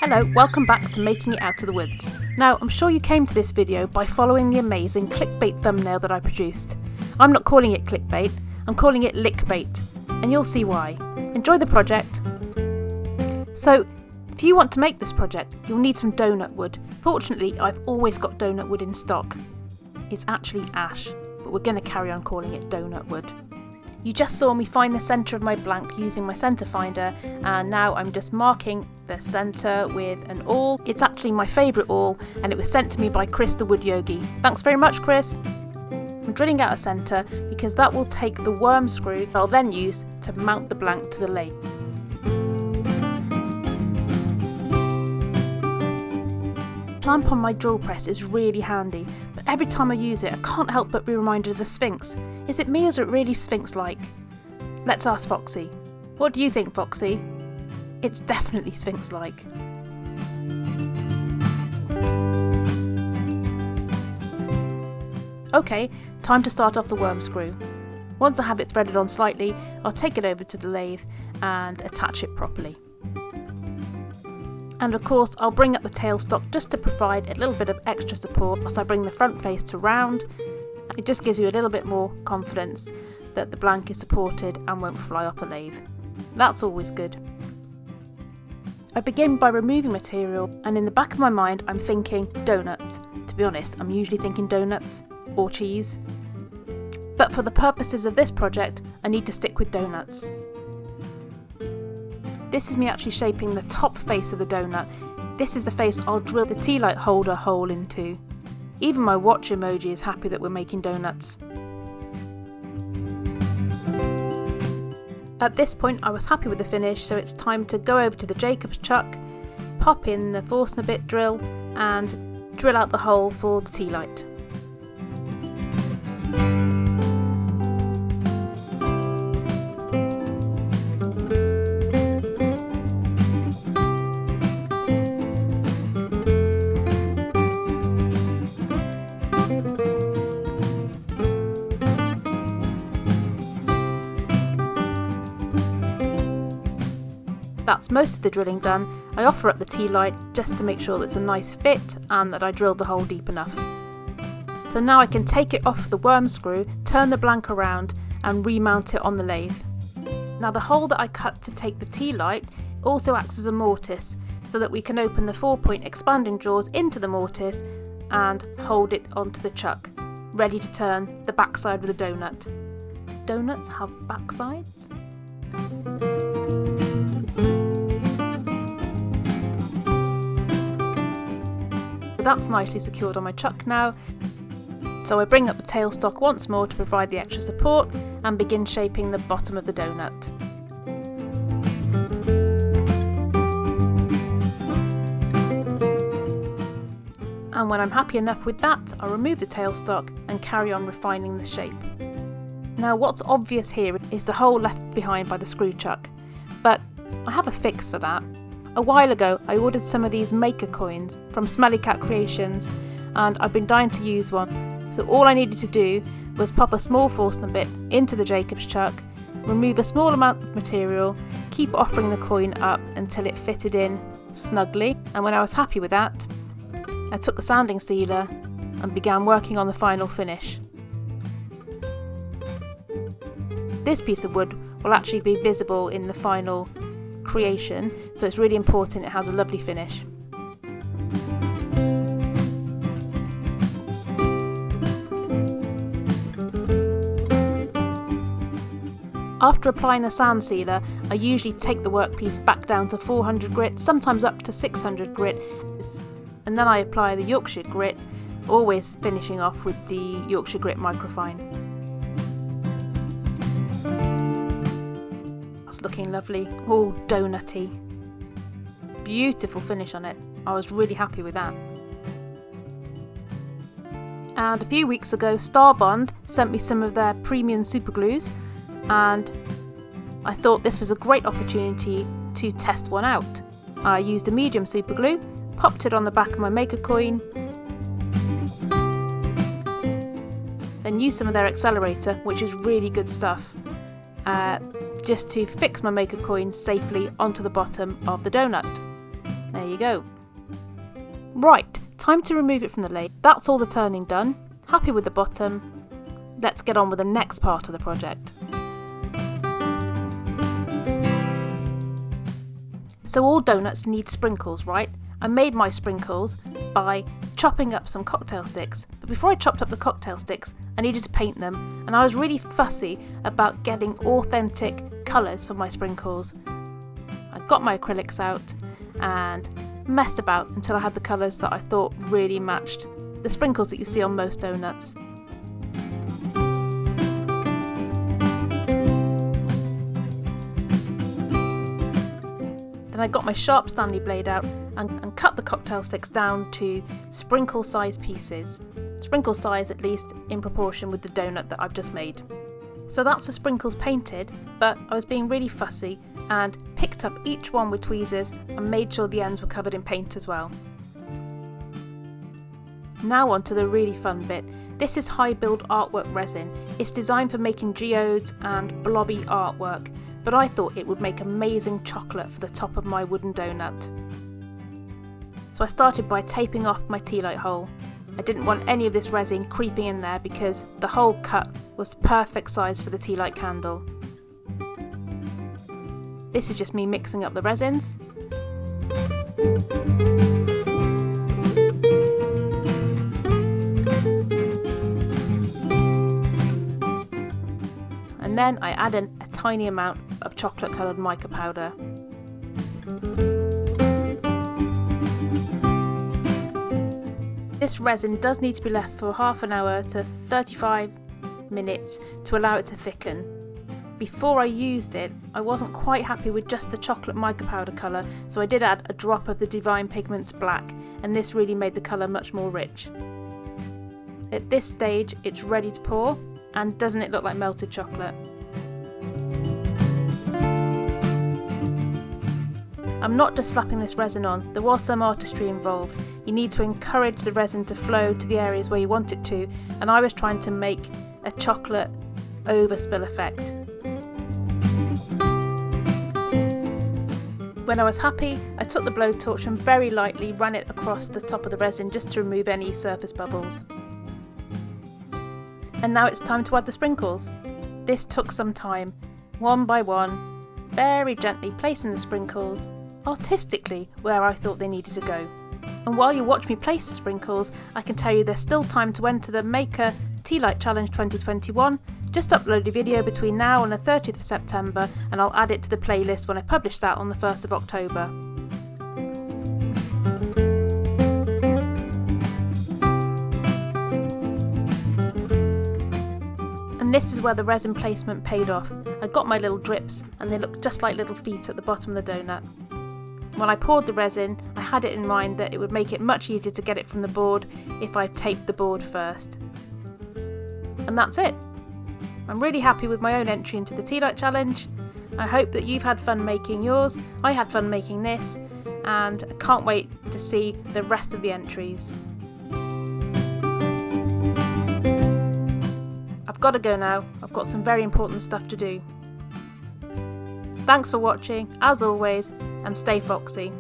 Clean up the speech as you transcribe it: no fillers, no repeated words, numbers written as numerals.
Hello, welcome back to Making It Out of the Woods. Now, I'm sure you came to this video by following the amazing clickbait thumbnail that I produced. I'm not calling it clickbait, I'm calling it lickbait, and you'll see why. Enjoy the project. So, if you want to make this project, you'll need some doughnut wood. Fortunately, I've always got doughnut wood in stock. It's actually ash, but we're going to carry on calling it doughnut wood. You just saw me find the centre of my blank using my centre finder, and now I'm just marking the centre with an awl. It's actually my favourite awl, and it was sent to me by Chris the Wood Yogi. Thanks very much, Chris. I'm drilling out a centre because that will take the worm screw I'll then use to mount the blank to the lathe. The clamp on my drill press is really handy, but every time I use it I can't help but be reminded of the Sphinx. Is it me or is it really Sphinx-like? Let's ask Foxy. What do you think, Foxy? It's definitely Sphinx-like. Okay, time to start off the worm screw. Once I have it threaded on slightly, I'll take it over to the lathe and attach it properly. And of course, I'll bring up the tailstock just to provide a little bit of extra support whilst I bring the front face to round. It just gives you a little bit more confidence that the blank is supported and won't fly off the lathe. That's always good. I begin by removing material, and in the back of my mind I'm thinking doughnuts. To be honest, I'm usually thinking donuts or cheese. But for the purposes of this project, I need to stick with doughnuts. This is me actually shaping the top face of the donut. This is the face I'll drill the tea light holder hole into. Even my watch emoji is happy that we're making donuts. At this point I was happy with the finish, so it's time to go over to the Jacob's chuck, pop in the Forstner bit drill and drill out the hole for the tea light. That's most of the drilling done. I offer up the tea light just to make sure that it's a nice fit and that I drilled the hole deep enough. So now I can take it off the worm screw, turn the blank around and remount it on the lathe. Now the hole that I cut to take the tea light also acts as a mortise so that we can open the 4-point expanding jaws into the mortise and hold it onto the chuck, ready to turn the backside of the donut. Donuts have backsides? That's nicely secured on my chuck now, so I bring up the tailstock once more to provide the extra support and begin shaping the bottom of the donut. And when I'm happy enough with that, I'll remove the tailstock and carry on refining the shape. Now what's obvious here is the hole left behind by the screw chuck, but I have a fix for that. A while ago I ordered some of these maker coins from Smelly Cat Creations and I've been dying to use one. So all I needed to do was pop a small Forstner bit into the Jacob's chuck, remove a small amount of material, keep offering the coin up until it fitted in snugly, and when I was happy with that, I took the sanding sealer and began working on the final finish. This piece of wood will actually be visible in the final creation, so it's really important it has a lovely finish. After applying the sand sealer, I usually take the workpiece back down to 400 grit, sometimes up to 600 grit, and then I apply the Yorkshire grit, always finishing off with the Yorkshire grit microfine. Looking lovely, all doughnutty. Beautiful finish on it. I was really happy with that. And a few weeks ago Starbond sent me some of their premium super glues, and I thought this was a great opportunity to test one out. I used a medium super glue, popped it on the back of my maker coin, and used some of their accelerator, which is really good stuff. Just to fix my maker coin safely onto the bottom of the donut. There you go. Right, time to remove it from the lathe. That's all the turning done. Happy with the bottom. Let's get on with the next part of the project. So all donuts need sprinkles, right? I made my sprinkles by chopping up some cocktail sticks, but before I chopped up the cocktail sticks I needed to paint them, and I was really fussy about getting authentic colours for my sprinkles. I got my acrylics out and messed about until I had the colours that I thought really matched the sprinkles that you see on most donuts. Then I got my sharp Stanley blade out and cut the cocktail sticks down to sprinkle size pieces. Sprinkle size at least in proportion with the donut that I've just made. So that's the sprinkles painted, but I was being really fussy and picked up each one with tweezers and made sure the ends were covered in paint as well. Now on to the really fun bit. This is high build artwork resin. It's designed for making geodes and blobby artwork, but I thought it would make amazing chocolate for the top of my wooden donut. So I started by taping off my tea light hole. I didn't want any of this resin creeping in there because the hole cut was the perfect size for the tea light candle. This is just me mixing up the resins. And then I add in a tiny amount of chocolate coloured mica powder. This resin does need to be left for half an hour to 35 minutes to allow it to thicken. Before I used it, I wasn't quite happy with just the chocolate mica powder colour, so I did add a drop of the Divine Pigments Black, and this really made the colour much more rich. At this stage it's ready to pour, and doesn't it look like melted chocolate? I'm not just slapping this resin on, there was some artistry involved. You need to encourage the resin to flow to the areas where you want it to, and I was trying to make a chocolate overspill effect. When I was happy, I took the blowtorch and very lightly ran it across the top of the resin just to remove any surface bubbles. And now it's time to add the sprinkles. This took some time, one by one, very gently placing the sprinkles artistically where I thought they needed to go. And while you watch me place the sprinkles, I can tell you there's still time to enter the Maker Tea Light Challenge 2021. Just upload a video between now and the 30th of September and I'll add it to the playlist when I publish that on the 1st of October. And this is where the resin placement paid off. I got my little drips and they look just like little feet at the bottom of the donut. When I poured the resin, I had it in mind that it would make it much easier to get it from the board if I taped the board first. And that's it. I'm really happy with my own entry into the Tea Light Challenge. I hope that you've had fun making yours. I had fun making this, and I can't wait to see the rest of the entries. I've got to go now. I've got some very important stuff to do. Thanks for watching, as always, and stay foxy.